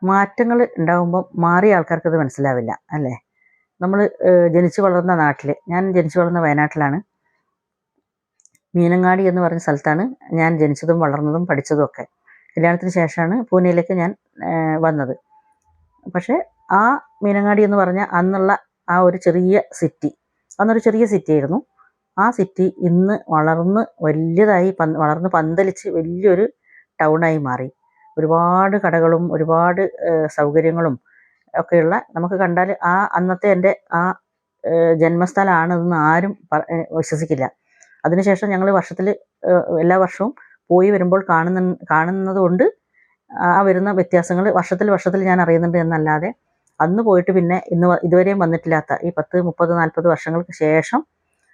മാറ്റങ്ങൾ ഉണ്ടാകുമ്പോൾ മാറിയ ആൾക്കാർക്കത് മനസ്സിലാവില്ല അല്ലേ. നമ്മൾ ജനിച്ചു വളർന്ന നാട്ടിൽ, ഞാൻ ജനിച്ചു വളർന്ന വയനാട്ടിലാണ്. മീനങ്ങാടി എന്ന് പറഞ്ഞ സ്ഥലത്താണ് ഞാൻ ജനിച്ചതും വളർന്നതും പഠിച്ചതും ഒക്കെ. കല്യാണത്തിന് ശേഷമാണ് പൂനെയിലേക്ക് ഞാൻ വന്നത്. പക്ഷേ ആ മീനങ്ങാടി എന്ന് പറഞ്ഞ അന്നുള്ള ആ ഒരു ചെറിയ സിറ്റി, അന്നൊരു ചെറിയ സിറ്റി ആയിരുന്നു. ആ സിറ്റി ഇന്ന് വളർന്ന് വലുതായി വളർന്ന് പന്തലിച്ച് വലിയൊരു ടൗണായി മാറി. ഒരുപാട് കടകളും ഒരുപാട് സൗകര്യങ്ങളും ഒക്കെയുള്ള, നമുക്ക് കണ്ടാൽ ആ അന്നത്തെ എൻ്റെ ആ ജന്മസ്ഥലമാണെന്ന് ആരും വിശ്വസിക്കില്ല. അതിനുശേഷം ഞങ്ങൾ വർഷത്തിൽ എല്ലാ വർഷവും പോയി വരുമ്പോൾ കാണുന്നത് കൊണ്ട് ആ വരുന്ന വ്യത്യാസങ്ങൾ വർഷത്തിൽ ഞാൻ അറിയുന്നുണ്ട് എന്നല്ലാതെ, അന്ന് പോയിട്ട് പിന്നെ ഇതുവരെയും വന്നിട്ടില്ലാത്ത ഈ 10, 30, 40 വർഷങ്ങൾക്ക് ശേഷം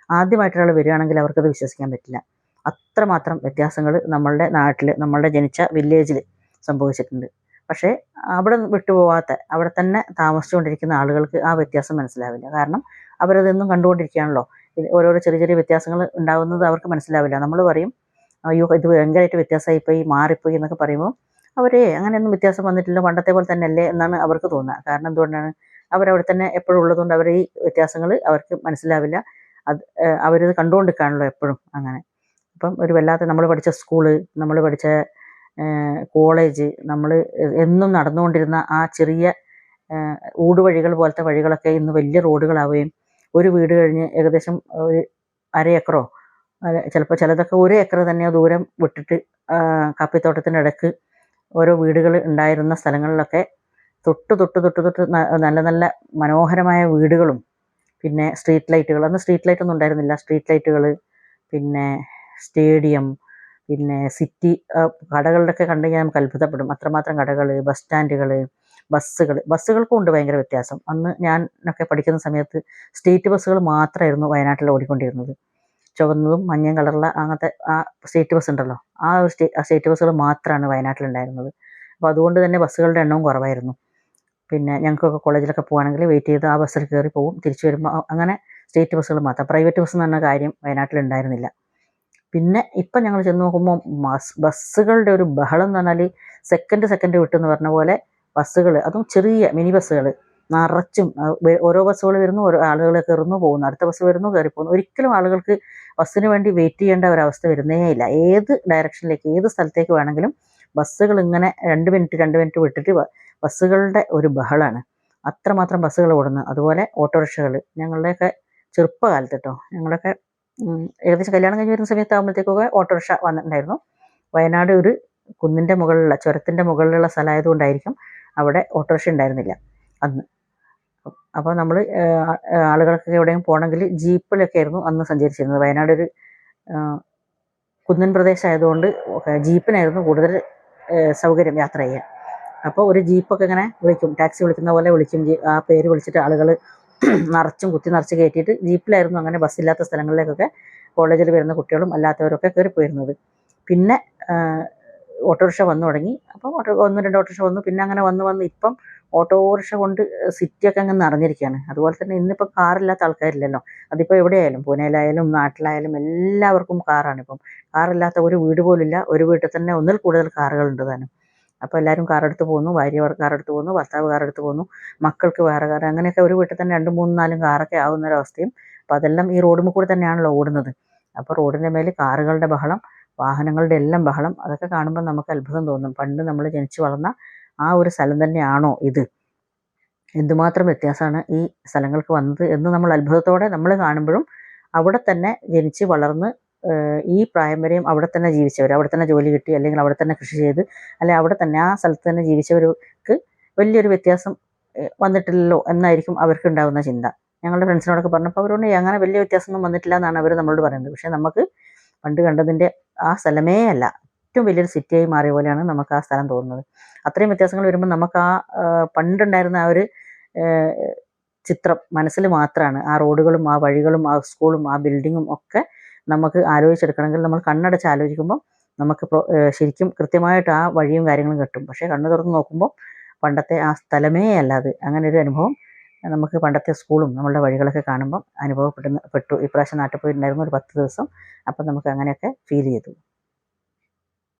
ആദ്യമായിട്ടൊരാൾ വരികയാണെങ്കിൽ അവർക്കത് വിശ്വസിക്കാൻ പറ്റില്ല. അത്രമാത്രം വ്യത്യാസങ്ങൾ നമ്മളുടെ നാട്ടിൽ, നമ്മളുടെ ജനിച്ച വില്ലേജിൽ സംഭവിച്ചിട്ടുണ്ട്. പക്ഷേ അവിടെ വിട്ടുപോകാത്ത, അവിടെ തന്നെ താമസിച്ചുകൊണ്ടിരിക്കുന്ന ആളുകൾക്ക് ആ വ്യത്യാസം മനസ്സിലാവില്ല. കാരണം അവരതെന്നും കണ്ടുകൊണ്ടിരിക്കുകയാണല്ലോ. ഓരോരോ ചെറിയ ചെറിയ വ്യത്യാസങ്ങൾ ഉണ്ടാകുന്നത് അവർക്ക് മനസ്സിലാവില്ല. നമ്മൾ പറയും, അയ്യോ ഇത് ഭയങ്കരമായിട്ട് വ്യത്യാസമായിപ്പോയി, മാറിപ്പോയി എന്നൊക്കെ പറയുമ്പോൾ അങ്ങനെയൊന്നും വ്യത്യാസം വന്നിട്ടില്ല, പണ്ടത്തെ പോലെ തന്നെ അല്ലേ എന്നാണ് അവർക്ക് തോന്നുക. കാരണം എന്തുകൊണ്ടാണ്, അവരവിടെ തന്നെ എപ്പോഴും ഉള്ളതുകൊണ്ട് അവർ ഈ വ്യത്യാസങ്ങൾ അവർക്ക് മനസ്സിലാവില്ല. അവരിത് കണ്ടുകൊണ്ടിരിക്കുകയാണല്ലോ എപ്പോഴും. അങ്ങനെ അപ്പം ഒരു വല്ലാത്ത, നമ്മൾ പഠിച്ച സ്കൂള്, നമ്മൾ പഠിച്ച കോളേജ്, നമ്മൾ എന്നും നടന്നുകൊണ്ടിരുന്ന ആ ചെറിയ ഊടുവഴികൾ പോലത്തെ വഴികളൊക്കെ ഇന്ന് വലിയ റോഡുകളാവുകയും, ഒരു വീട് കഴിഞ്ഞ് ഏകദേശം ഒരു 1/2 ഏക്കറോ ചിലപ്പോൾ ചിലതൊക്കെ 1 ഏക്കർ തന്നെ ദൂരം വിട്ടിട്ട് കാപ്പിത്തോട്ടത്തിൻ്റെ ഇടയ്ക്ക് ഓരോ വീടുകൾ ഉണ്ടായിരുന്ന സ്ഥലങ്ങളിലൊക്കെ തൊട്ട് നല്ല നല്ല മനോഹരമായ വീടുകളും, പിന്നെ സ്ട്രീറ്റ് ലൈറ്റുകൾ, അന്ന് സ്ട്രീറ്റ് ലൈറ്റൊന്നും ഉണ്ടായിരുന്നില്ല, സ്ട്രീറ്റ് ലൈറ്റുകൾ, പിന്നെ സ്റ്റേഡിയം, പിന്നെ സിറ്റി കടകളുടെയൊക്കെ കണ്ടു കഴിഞ്ഞാൽ നമുക്ക് അത്ഭുതപ്പെടും. അത്രമാത്രം കടകൾ, ബസ് സ്റ്റാൻഡുകൾ, ബസ്സുകൾക്കും ഉണ്ട് ഭയങ്കര വ്യത്യാസം. അന്ന് ഞാനൊക്കെ പഠിക്കുന്ന സമയത്ത് സ്റ്റേറ്റ് ബസ്സുകൾ മാത്രമായിരുന്നു വയനാട്ടിൽ ഓടിക്കൊണ്ടിരുന്നത്. ചുവന്നതും മഞ്ഞയും കളറുള്ള അങ്ങനത്തെ ആ സ്റ്റേറ്റ് ബസ് ഉണ്ടല്ലോ, ആ ഒരു സ്റ്റേറ്റ് ബസ്സുകൾ മാത്രമാണ് വയനാട്ടിലുണ്ടായിരുന്നത്. അപ്പോൾ അതുകൊണ്ട് തന്നെ ബസ്സുകളുടെ എണ്ണവും കുറവായിരുന്നു. പിന്നെ ഞങ്ങൾക്കൊക്കെ കോളേജിലൊക്കെ പോകുകയാണെങ്കിൽ വെയിറ്റ് ചെയ്ത് ആ ബസ്സിൽ കയറി പോകും, തിരിച്ചു വരുമ്പോൾ അങ്ങനെ സ്റ്റേറ്റ് ബസ്സുകൾ മാത്രം. പ്രൈവറ്റ് ബസ് എന്ന് പറഞ്ഞ കാര്യം വയനാട്ടിലുണ്ടായിരുന്നില്ല. പിന്നെ ഇപ്പം ഞങ്ങൾ ചെന്ന് നോക്കുമ്പോൾ ബസ്സുകളുടെ ഒരു ബഹളം എന്ന് പറഞ്ഞാൽ സെക്കൻഡ് വിട്ടെന്ന് പറഞ്ഞ പോലെ ബസ്സുകൾ, അതും ചെറിയ മിനി ബസ്സുകൾ നിറച്ചും, ഓരോ ബസ്സുകൾ വരുന്നു, ഓരോ ആളുകൾ കയറുന്നു പോകുന്നു, അടുത്ത ബസ് വരുന്നു കയറി പോകുന്നു. ഒരിക്കലും ആളുകൾക്ക് ബസ്സിന് വേണ്ടി വെയിറ്റ് ചെയ്യേണ്ട ഒരവസ്ഥ വരുന്നേ ഇല്ല. ഏത് ഡയറക്ഷനിലേക്ക്, ഏത് സ്ഥലത്തേക്ക് വേണമെങ്കിലും ബസ്സുകൾ ഇങ്ങനെ 2 മിനിറ്റ് വിട്ടിട്ട് ബസ്സുകളുടെ ഒരു ബഹളമാണ്. അത്രമാത്രം ബസ്സുകൾ ഓടുന്നു. അതുപോലെ ഓട്ടോറിക്ഷകൾ, ഞങ്ങളുടെയൊക്കെ ചെറുപ്പകാലത്ത് കേട്ടോ, ഞങ്ങളൊക്കെ ഏകദേശം കല്യാണം കഴിഞ്ഞ് വരുന്ന സമയത്താകുമ്പോഴത്തേക്കൊക്കെ ഓട്ടോറിക്ഷ വന്നിട്ടുണ്ടായിരുന്നു. വയനാട് ഒരു കുന്നിൻ്റെ മുകളിലുള്ള, ചുരത്തിൻ്റെ മുകളിലുള്ള സ്ഥലമായതുകൊണ്ടായിരിക്കും അവിടെ ഓട്ടോറിക്ഷ ഉണ്ടായിരുന്നില്ല അന്ന്. അപ്പോൾ നമ്മൾ ആളുകൾക്കൊക്കെ എവിടെയെങ്കിലും പോകണമെങ്കിൽ ജീപ്പിലൊക്കെ ആയിരുന്നു അന്ന് സഞ്ചരിച്ചിരുന്നത്. വയനാട് ഒരു കുന്നിൻ പ്രദേശമായതുകൊണ്ട് ജീപ്പിനായിരുന്നു കൂടുതൽ സൗകര്യം യാത്ര ചെയ്യാൻ. അപ്പോൾ ഒരു ജീപ്പൊക്കെ ഇങ്ങനെ വിളിക്കും, ടാക്സി വിളിക്കുന്ന പോലെ വിളിക്കും, ആ പേര് വിളിച്ചിട്ട് ആളുകൾ കുത്തി നിറച്ച് കയറ്റിയിട്ട് ജീപ്പിലായിരുന്നു അങ്ങനെ ബസ്സില്ലാത്ത സ്ഥലങ്ങളിലേക്കൊക്കെ കോളേജിൽ വരുന്ന കുട്ടികളും അല്ലാത്തവരൊക്കെ കയറിപ്പോയിരുന്നത്. പിന്നെ ഓട്ടോറിക്ഷ വന്നു തുടങ്ങി. അപ്പം 1-2 ഓട്ടോറിക്ഷ വന്നു. പിന്നെ അങ്ങനെ വന്ന് ഇപ്പം ഓട്ടോറിക്ഷ കൊണ്ട് സിറ്റിയൊക്കെ അങ്ങ് നിറഞ്ഞിരിക്കുകയാണ്. അതുപോലെ തന്നെ ഇന്നിപ്പോൾ കാറില്ലാത്ത ആൾക്കാരില്ലല്ലോ. അതിപ്പോൾ എവിടെയായാലും, പൂനെയിലായാലും നാട്ടിലായാലും എല്ലാവർക്കും കാറാണ്. ഇപ്പം കാറില്ലാത്ത ഒരു വീട് പോലില്ല. ഒരു വീട്ടിൽ തന്നെ ഒന്നിൽ കൂടുതൽ കാറുകളുണ്ട് താനും. അപ്പോൾ എല്ലാവരും കാറെടുത്ത് പോകുന്നു, ഭാര്യ കാറെടുത്ത് പോകുന്നു, ഭർത്താവ് കാറെടുത്ത് പോകുന്നു, മക്കൾക്ക് വേറെ കാർ, അങ്ങനെയൊക്കെ ഒരു വീട്ടിൽ തന്നെ 2, 3, 4 കാറൊക്കെ ആവുന്നൊരവസ്ഥയും. അപ്പോൾ അതെല്ലാം ഈ റോഡിൽ കൂടെ തന്നെയാണല്ലോ ഓടുന്നത്. അപ്പോൾ റോഡിൻ്റെ മേൽ കാറുകളുടെ ബഹളം, വാഹനങ്ങളുടെ എല്ലാം ബഹളം, അതൊക്കെ കാണുമ്പോൾ നമുക്ക് അത്ഭുതം തോന്നും. പണ്ട് നമ്മൾ ജനിച്ചു വളർന്ന ആ ഒരു സ്ഥലം തന്നെയാണോ ഇത്? എന്തുമാത്രം വ്യത്യാസമാണ് ഈ സ്ഥലങ്ങൾക്ക് വന്നത് എന്ന് നമ്മൾ അത്ഭുതത്തോടെ നമ്മൾ കാണുമ്പോഴും, അവിടെ തന്നെ ജനിച്ച് വളർന്ന് ഈ പ്രായം വരെയും അവിടെ തന്നെ ജീവിച്ചവർ, അവിടെ തന്നെ ജോലി കിട്ടി, അല്ലെങ്കിൽ അവിടെ തന്നെ കൃഷി ചെയ്ത്, അല്ലെങ്കിൽ അവിടെ തന്നെ ആ സ്ഥലത്ത് തന്നെ ജീവിച്ചവർക്ക് വലിയൊരു വ്യത്യാസം വന്നിട്ടില്ലല്ലോ എന്നായിരിക്കും അവർക്ക് ഉണ്ടാകുന്ന ചിന്ത. ഞങ്ങളുടെ ഫ്രണ്ട്സിനോടൊക്കെ പറഞ്ഞപ്പോൾ അവരോട് അങ്ങനെ വലിയ വ്യത്യാസമൊന്നും വന്നിട്ടില്ല എന്നാണ് അവർ നമ്മളോട് പറയുന്നത്. പക്ഷേ നമുക്ക് പണ്ട് കണ്ടതിൻ്റെ ആ സ്ഥലമേ അല്ല, ഏറ്റവും വലിയൊരു സിറ്റിയായി മാറിയ പോലെയാണ് നമുക്ക് ആ സ്ഥലം തോന്നുന്നത്. അത്രയും വ്യത്യാസങ്ങൾ വരുമ്പോൾ നമുക്ക് ആ പണ്ടുണ്ടായിരുന്ന ആ ഒരു ചിത്രം മനസ്സിൽ മാത്രമാണ്. ആ റോഡുകളും ആ വഴികളും ആ സ്കൂളും ആ ബിൽഡിങ്ങും ഒക്കെ നമുക്ക് ആലോചിച്ചെടുക്കണമെങ്കിൽ നമ്മൾ കണ്ണടച്ച് ആലോചിക്കുമ്പോൾ നമുക്ക് ശരിക്കും കൃത്യമായിട്ട് ആ വഴിയും കാര്യങ്ങളും കിട്ടും. പക്ഷേ കണ്ണ് തുറന്ന് നോക്കുമ്പോൾ പണ്ടത്തെ ആ സ്ഥലമേ അല്ലാതെ, അങ്ങനെ ഒരു അനുഭവം നമുക്ക് പണ്ടത്തെ സ്കൂളും നമ്മളുടെ വഴികളൊക്കെ കാണുമ്പം പെട്ടു. ഇപ്രാവശ്യം നാട്ടിൽ പോയിട്ടുണ്ടായിരുന്നു ഒരു 10 ദിവസം. അപ്പം നമുക്ക് അങ്ങനെയൊക്കെ ഫീൽ ചെയ്തു.